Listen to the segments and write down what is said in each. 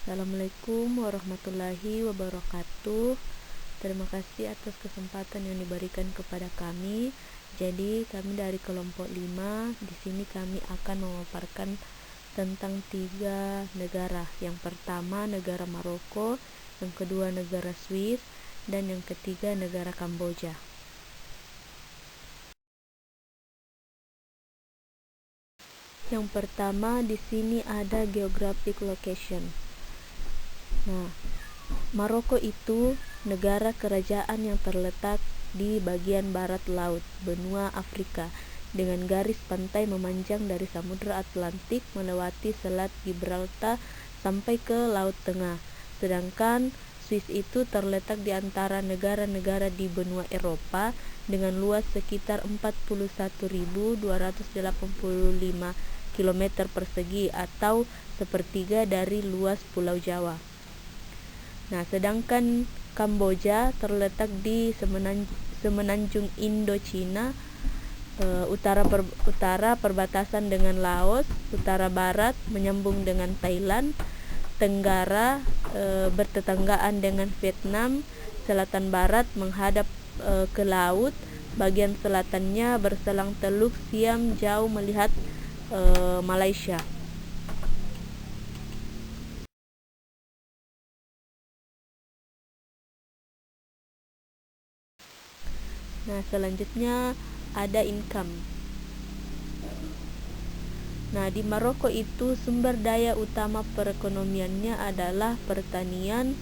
Assalamualaikum warahmatullahi wabarakatuh. Terima kasih atas kesempatan yang diberikan kepada kami. Jadi, kami dari kelompok 5, di sini kami akan memaparkan tentang 3 negara. Yang pertama negara Maroko, yang kedua negara Swiss, dan yang ketiga negara Kamboja. Yang pertama di sini ada geographic location. Nah, Maroko itu negara kerajaan yang terletak di bagian barat laut benua Afrika dengan garis pantai memanjang dari Samudra Atlantik melewati Selat Gibraltar sampai ke Laut Tengah. Sedangkan Swiss itu terletak di antara negara-negara di benua Eropa dengan luas sekitar 41.285 km persegi atau sepertiga dari luas Pulau Jawa. Nah, sedangkan Kamboja terletak di semenanjung Indochina, utara perbatasan dengan Laos, utara barat menyambung dengan Thailand, tenggara bertetanggaan dengan Vietnam, selatan barat menghadap ke laut, bagian selatannya berselang Teluk Siam jauh melihat Malaysia. Nah, selanjutnya ada income. Nah, di Maroko itu sumber daya utama perekonomiannya adalah pertanian,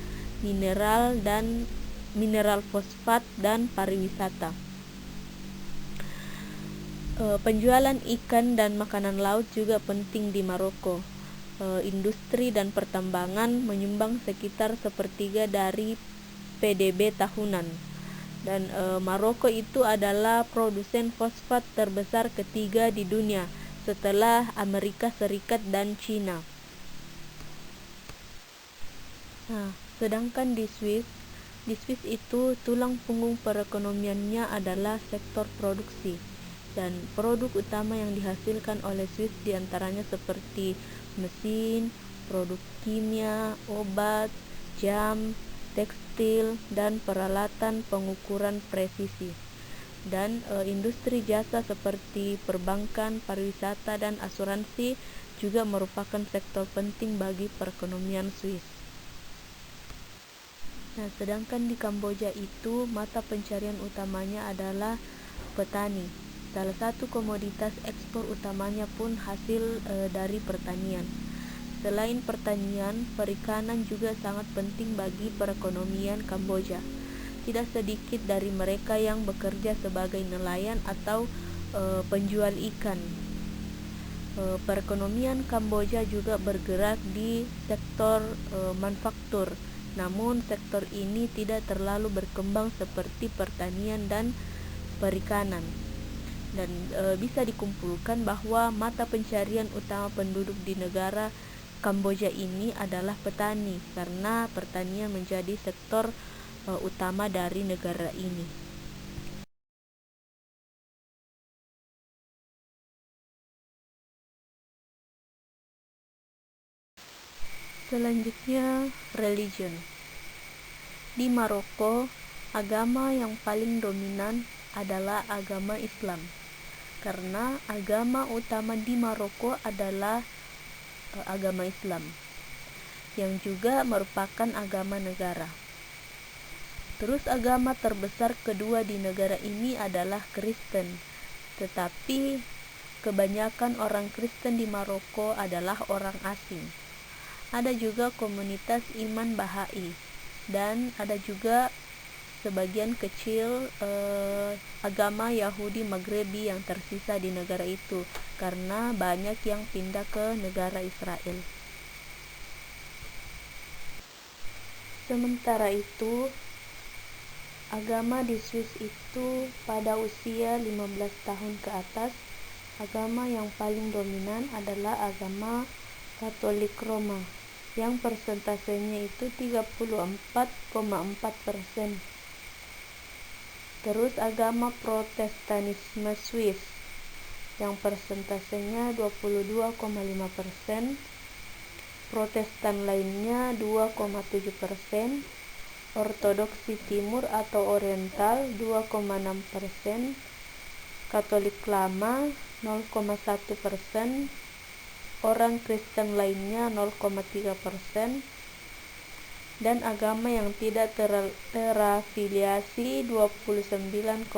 mineral fosfat dan pariwisata. Penjualan ikan dan makanan laut juga penting di Maroko. Industri dan pertambangan menyumbang sekitar sepertiga dari PDB tahunan. Dan Maroko itu adalah produsen fosfat terbesar ketiga di dunia setelah Amerika Serikat dan China. Nah, sedangkan di Swiss itu tulang punggung perekonomiannya adalah sektor produksi. Dan produk utama yang dihasilkan oleh Swiss diantaranya seperti mesin, produk kimia, obat, jam, tekstil, dan peralatan pengukuran presisi. Dan industri jasa seperti perbankan, pariwisata, dan asuransi juga merupakan sektor penting bagi perekonomian Swiss. Nah, sedangkan di Kamboja itu mata pencarian utamanya adalah petani. Salah satu komoditas ekspor utamanya pun hasil dari pertanian. Selain pertanian, perikanan juga sangat penting bagi perekonomian Kamboja. Tidak sedikit dari mereka yang bekerja sebagai nelayan atau penjual ikan. Perekonomian Kamboja juga bergerak di sektor manufaktur. Namun sektor ini tidak terlalu berkembang seperti pertanian dan perikanan. Dan bisa dikumpulkan bahwa mata pencarian utama penduduk di negara Kamboja ini adalah petani karena pertanian menjadi sektor utama dari negara ini. Selanjutnya, religion. Di Maroko, agama yang paling dominan adalah agama Islam. Karena agama utama di Maroko adalah agama Islam, yang juga merupakan agama negara. Terus agama terbesar kedua di negara ini adalah Kristen, tetapi kebanyakan orang Kristen di Maroko adalah orang asing. Ada juga komunitas iman Bahai, dan ada juga sebagian kecil agama Yahudi Maghrebi yang tersisa di negara itu karena banyak yang pindah ke negara Israel. Sementara itu, agama di Swiss itu pada usia 15 tahun ke atas, agama yang paling dominan adalah agama Katolik Roma yang persentasenya itu 34,4%. Terus agama Protestanisme Swiss yang persentasenya 22,5%. Protestan lainnya 2,7%, Ortodoksi Timur atau Oriental 2,6%, Katolik Lama 0,1%, orang Kristen lainnya 0,3%, dan agama yang tidak terafiliasi 29,4%,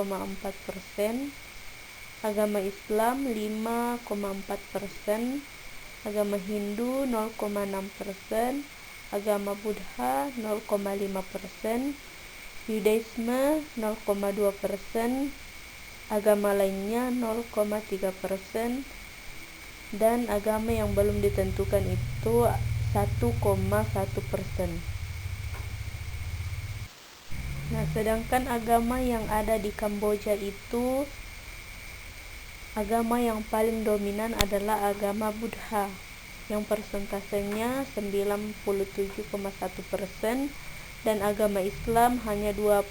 agama Islam 5,4%, agama Hindu 0,6%, agama Buddha 0,5%, Yudaisme 0,2%, agama lainnya 0,3%, dan agama yang belum ditentukan itu 1,1%. Nah, sedangkan agama yang ada di Kamboja itu, agama yang paling dominan adalah agama Buddha yang persentasenya 97,1%, dan agama Islam hanya 2%,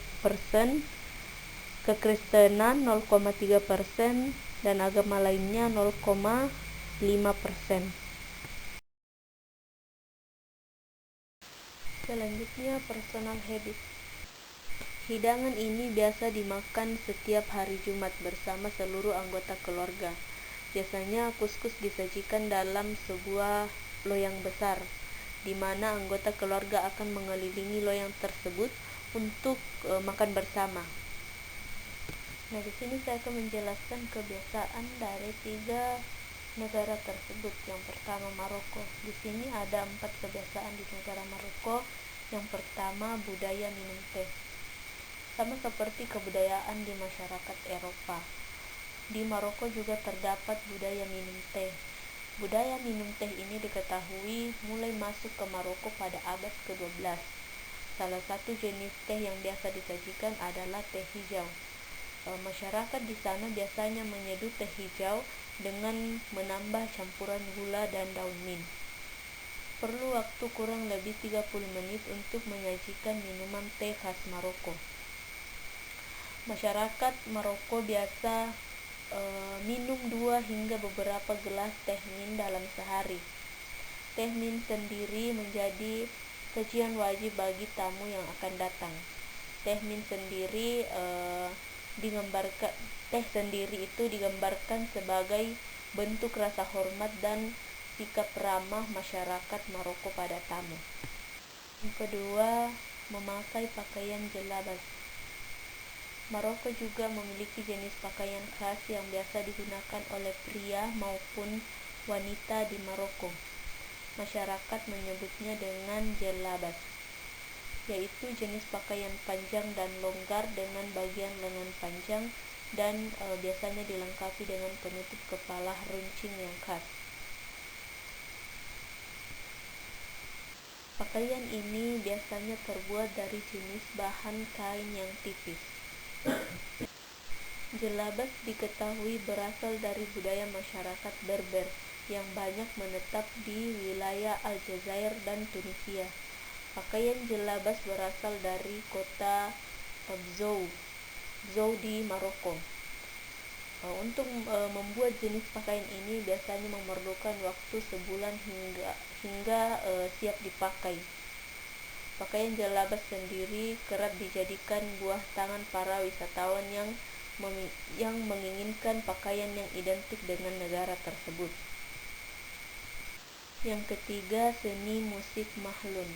kekristenan 0,3%, dan agama lainnya 0,5%. Selanjutnya, personal habit. Hidangan ini biasa dimakan setiap hari Jumat bersama seluruh anggota keluarga. Biasanya kuskus disajikan dalam sebuah loyang besar, di mana anggota keluarga akan mengelilingi loyang tersebut untuk makan bersama. Nah, di sini saya akan menjelaskan kebiasaan dari 3 negara tersebut. Yang pertama, Maroko. Di sini ada 4 kebiasaan di negara Maroko. Yang pertama, budaya minum teh. Sama seperti kebudayaan di masyarakat Eropa, di Maroko juga terdapat budaya minum teh. Budaya minum teh ini diketahui mulai masuk ke Maroko pada abad ke-12. Salah satu jenis teh yang biasa disajikan adalah teh hijau. Masyarakat di sana biasanya menyeduh teh hijau dengan menambah campuran gula dan daun mint. Perlu waktu kurang lebih 30 menit untuk menyajikan minuman teh khas Maroko. Masyarakat Maroko biasa minum 2 hingga beberapa gelas teh mint dalam sehari. Teh mint sendiri menjadi sajian wajib bagi tamu yang akan datang. Teh mint sendiri digambarkan sebagai bentuk rasa hormat dan sikap ramah masyarakat Maroko pada tamu. Yang kedua, memakai pakaian jelabas. Maroko juga memiliki jenis pakaian khas yang biasa digunakan oleh pria maupun wanita di Maroko. Masyarakat menyebutnya dengan jelabas, yaitu jenis pakaian panjang dan longgar dengan bagian lengan panjang dan biasanya dilengkapi dengan penutup kepala runcing yang khas. Pakaian ini biasanya terbuat dari jenis bahan kain yang tipis. Jelabas diketahui berasal dari budaya masyarakat Berber yang banyak menetap di wilayah Aljazair dan Tunisia. Pakaian jelabas berasal dari kota Zou di Maroko. Untuk membuat jenis pakaian ini biasanya memerlukan waktu sebulan hingga siap dipakai. Pakaian jelabas sendiri kerap dijadikan buah tangan para wisatawan yang menginginkan pakaian yang identik dengan negara tersebut. Yang ketiga, seni musik mahlun.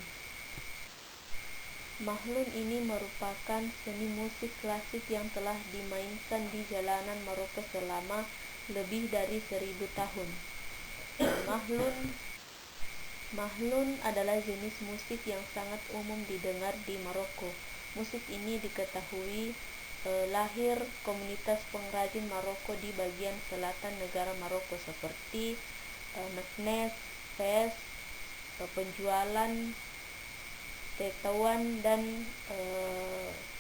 Mahlun ini merupakan seni musik klasik yang telah dimainkan di jalanan Maroko selama lebih dari 1000 tahun. Mahlun adalah jenis musik yang sangat umum didengar di Maroko. Musik ini diketahui lahir komunitas pengrajin Maroko di bagian selatan negara Maroko seperti Meknes, Fez, penjualan Tetuan, dan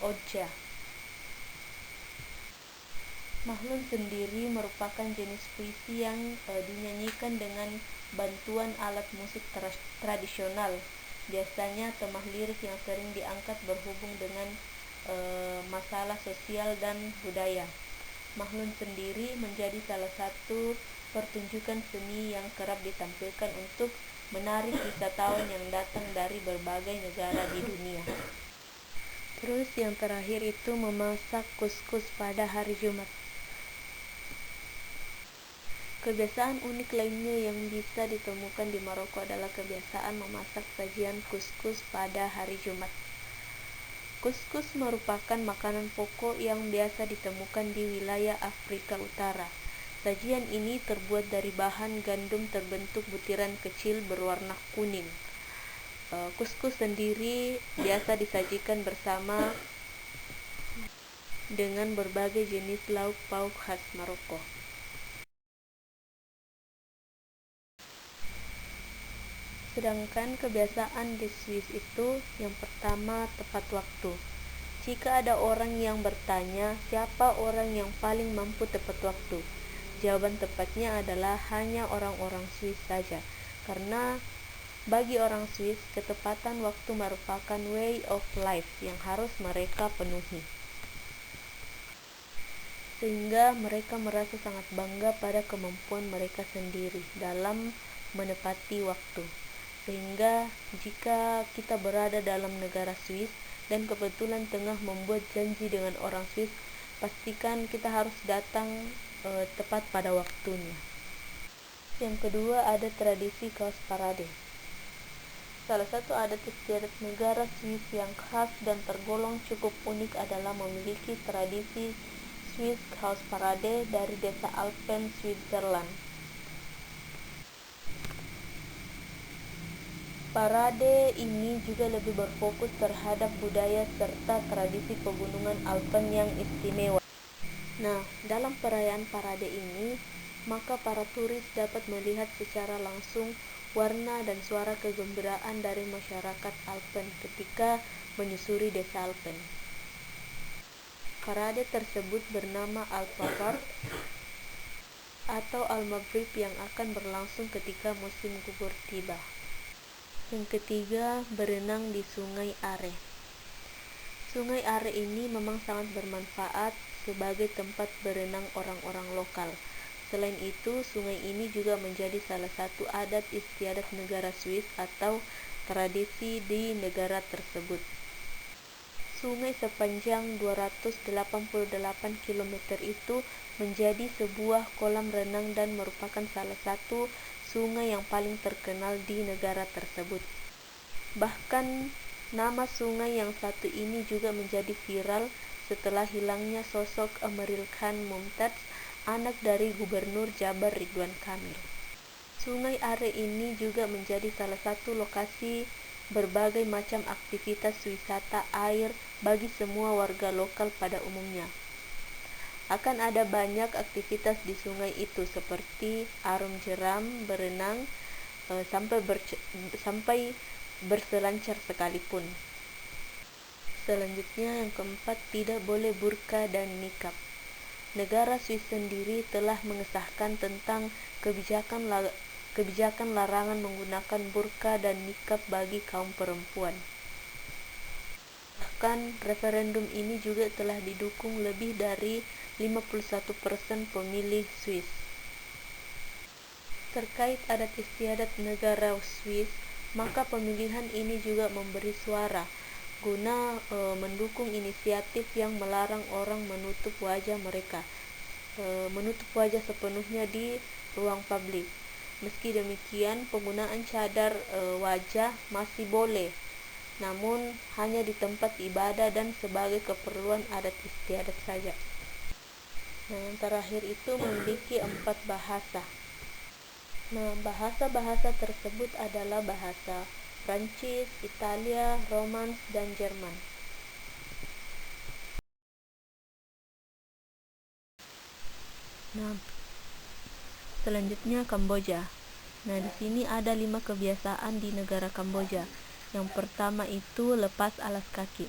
Oja. Mahlun sendiri merupakan jenis puisi yang dinyanyikan dengan bantuan alat musik tradisional. Biasanya tema lirik yang sering diangkat berhubung dengan masalah sosial dan budaya. Mahlun sendiri menjadi salah satu pertunjukan seni yang kerap ditampilkan untuk menarik wisatawan yang datang dari berbagai negara di dunia. Terus yang terakhir itu memasak kuskus pada hari Jumat. Kebiasaan unik lainnya yang bisa ditemukan di Maroko adalah kebiasaan memasak sajian kuskus pada hari Jumat. Kuskus merupakan makanan pokok yang biasa ditemukan di wilayah Afrika Utara. Sajian ini terbuat dari bahan gandum terbentuk butiran kecil berwarna kuning. Kuskus sendiri biasa disajikan bersama dengan berbagai jenis lauk pauk khas Maroko. Sedangkan kebiasaan di Swiss itu yang pertama tepat waktu. Jika ada orang yang bertanya siapa orang yang paling mampu tepat waktu, jawaban tepatnya adalah hanya orang-orang Swiss saja. Karena bagi orang Swiss, ketepatan waktu merupakan way of life yang harus mereka penuhi. Sehingga mereka merasa sangat bangga pada kemampuan mereka sendiri dalam menepati waktu. Sehingga jika kita berada dalam negara Swiss dan kebetulan tengah membuat janji dengan orang Swiss, pastikan kita harus datang tepat pada waktunya. Yang kedua, ada tradisi kaos parade. Salah satu adat istiadat negara Swiss yang khas dan tergolong cukup unik adalah memiliki tradisi Swiss House Parade dari desa Alpen, Switzerland. Parade ini juga lebih berfokus terhadap budaya serta tradisi pegunungan Alpen yang istimewa. Nah, dalam perayaan parade ini, maka para turis dapat melihat secara langsung warna dan suara kegembiraan dari masyarakat Alpen ketika menyusuri desa Alpen. Parade tersebut bernama Alpafahrt atau Al-Maghrib yang akan berlangsung ketika musim gugur tiba. Yang ketiga, berenang di Sungai Are. Sungai Are ini memang sangat bermanfaat sebagai tempat berenang orang-orang lokal. Selain itu, sungai ini juga menjadi salah satu adat istiadat negara Swiss atau tradisi di negara tersebut. Sungai sepanjang 288 km itu menjadi sebuah kolam renang dan merupakan salah satu sungai yang paling terkenal di negara tersebut. Bahkan nama sungai yang satu ini juga menjadi viral setelah hilangnya sosok Emeril Khan Mumtaz, anak dari Gubernur Jabar Ridwan Kamil. Sungai Are ini juga menjadi salah satu lokasi berbagai macam aktivitas wisata air bagi semua warga lokal pada umumnya. Akan ada banyak aktivitas di sungai itu seperti arum jeram, berenang, sampai berselancar sekalipun. Selanjutnya yang keempat, tidak boleh burka dan nikab. Negara Swiss sendiri telah mengesahkan tentang kebijakan larangan menggunakan burka dan nikab bagi kaum perempuan. Bahkan referendum ini juga telah didukung lebih dari 51% pemilih Swiss. Terkait adat istiadat negara Swiss, maka pemilihan ini juga memberi suara guna mendukung inisiatif yang melarang orang menutup wajah mereka, menutup wajah sepenuhnya di ruang publik. Meski demikian, penggunaan cadar wajah masih boleh, namun hanya di tempat ibadah dan sebagai keperluan adat istiadat saja. Nah, yang terakhir itu memiliki 4 bahasa. Nah, bahasa-bahasa tersebut adalah bahasa Prancis, Italia, Romans, dan Jerman. Nah, selanjutnya Kamboja. Nah, di sini ada 5 kebiasaan di negara Kamboja. Yang pertama itu lepas alas kaki.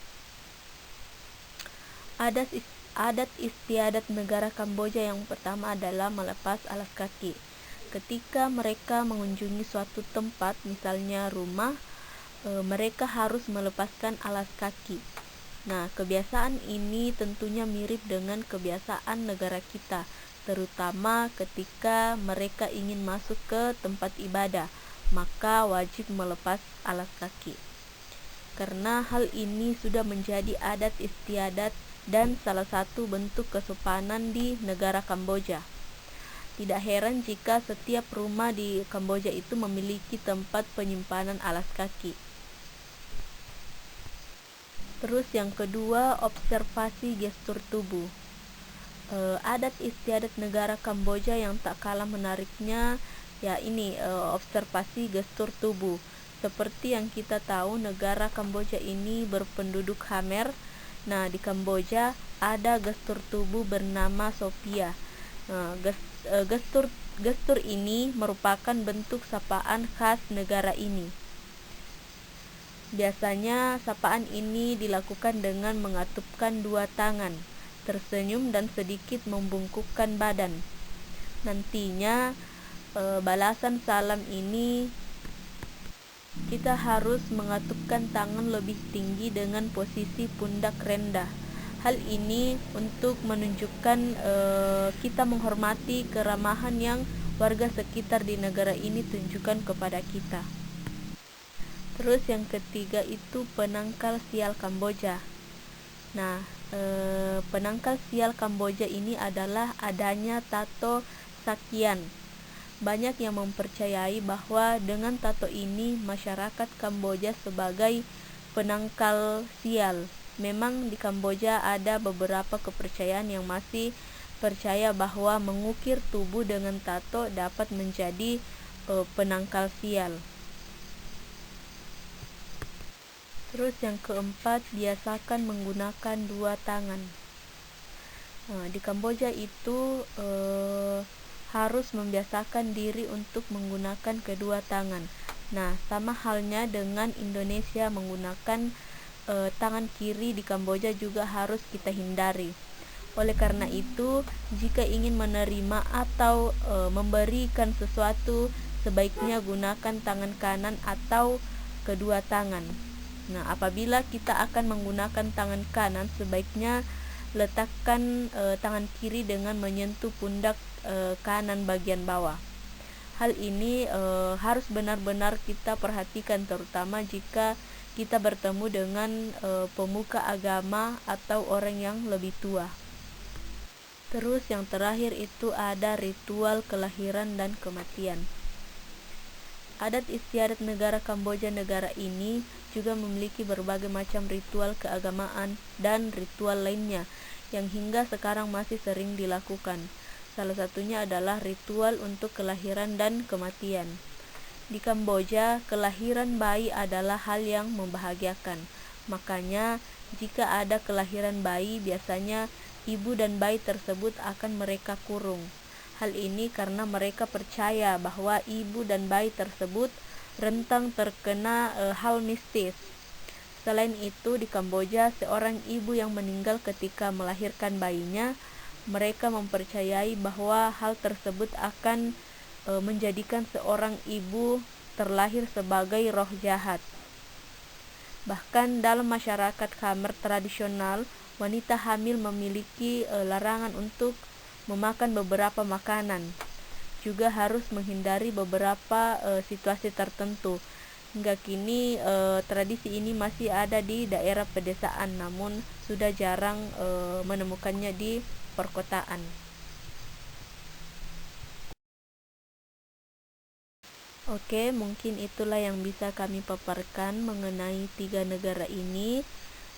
Adat istiadat negara Kamboja yang pertama adalah melepas alas kaki. Ketika mereka mengunjungi suatu tempat, misalnya rumah, mereka harus melepaskan alas kaki. Nah, kebiasaan ini tentunya mirip dengan kebiasaan negara kita, terutama ketika mereka ingin masuk ke tempat ibadah. maka wajib melepas alas kaki. Karena hal ini sudah menjadi adat istiadat dan salah satu bentuk kesopanan di negara Kamboja. Tidak heran jika setiap rumah di Kamboja itu memiliki tempat penyimpanan alas kaki. Terus yang kedua, observasi gestur tubuh. Adat istiadat negara Kamboja yang tak kalah menariknya ya ini observasi gestur tubuh. Seperti yang kita tahu, negara Kamboja ini berpenduduk Khmer. Nah, di Kamboja ada gestur tubuh bernama Sophia. Gestur ini merupakan bentuk sapaan khas negara ini. Biasanya sapaan ini dilakukan dengan mengatupkan dua tangan, tersenyum dan sedikit membungkukkan badan. Nantinya balasan salam ini kita harus mengatupkan tangan lebih tinggi dengan posisi pundak rendah. Hal ini untuk menunjukkan kita menghormati keramahan yang warga sekitar di negara ini tunjukkan kepada kita. Terus yang ketiga itu penangkal sial Kamboja. Nah, penangkal sial Kamboja ini adalah adanya tato sakian. Banyak yang mempercayai bahwa dengan tato ini masyarakat Kamboja sebagai penangkal sial. Memang di Kamboja ada beberapa kepercayaan yang masih percaya bahwa mengukir tubuh dengan tato dapat menjadi penangkal sial. Terus yang keempat, biasakan menggunakan dua tangan. Di Kamboja itu harus membiasakan diri untuk menggunakan kedua tangan. Nah, sama halnya dengan Indonesia menggunakan tangan kiri, di Kamboja juga harus kita hindari. Oleh karena itu, jika ingin menerima atau memberikan sesuatu, sebaiknya gunakan tangan kanan atau kedua tangan. Nah, apabila kita akan menggunakan tangan kanan, sebaiknya letakkan tangan kiri dengan menyentuh pundak kanan bagian bawah. Hal ini harus benar-benar kita perhatikan, terutama jika kita bertemu dengan pemuka agama atau orang yang lebih tua. Terus yang terakhir itu ada ritual kelahiran dan kematian. Adat istiadat negara Kamboja negara ini juga memiliki berbagai macam ritual keagamaan dan ritual lainnya yang hingga sekarang masih sering dilakukan. Salah satunya adalah ritual untuk kelahiran dan kematian. Di Kamboja, kelahiran bayi adalah hal yang membahagiakan. Makanya, jika ada kelahiran bayi, biasanya ibu dan bayi tersebut akan mereka kurung. Hal ini karena mereka percaya bahwa ibu dan bayi tersebut rentan terkena hal mistis. Selain itu, di Kamboja, seorang ibu yang meninggal ketika melahirkan bayinya, mereka mempercayai bahwa hal tersebut akan menjadikan seorang ibu terlahir sebagai roh jahat. Bahkan dalam masyarakat Khmer tradisional, wanita hamil memiliki larangan untuk memakan beberapa makanan. Juga harus menghindari beberapa situasi tertentu. Hingga kini tradisi ini masih ada di daerah pedesaan, namun sudah jarang menemukannya di perkotaan. Oke, mungkin itulah yang bisa kami paparkan mengenai 3 negara ini,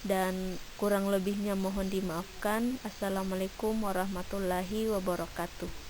dan kurang lebihnya mohon dimaafkan. Assalamualaikum warahmatullahi wabarakatuh.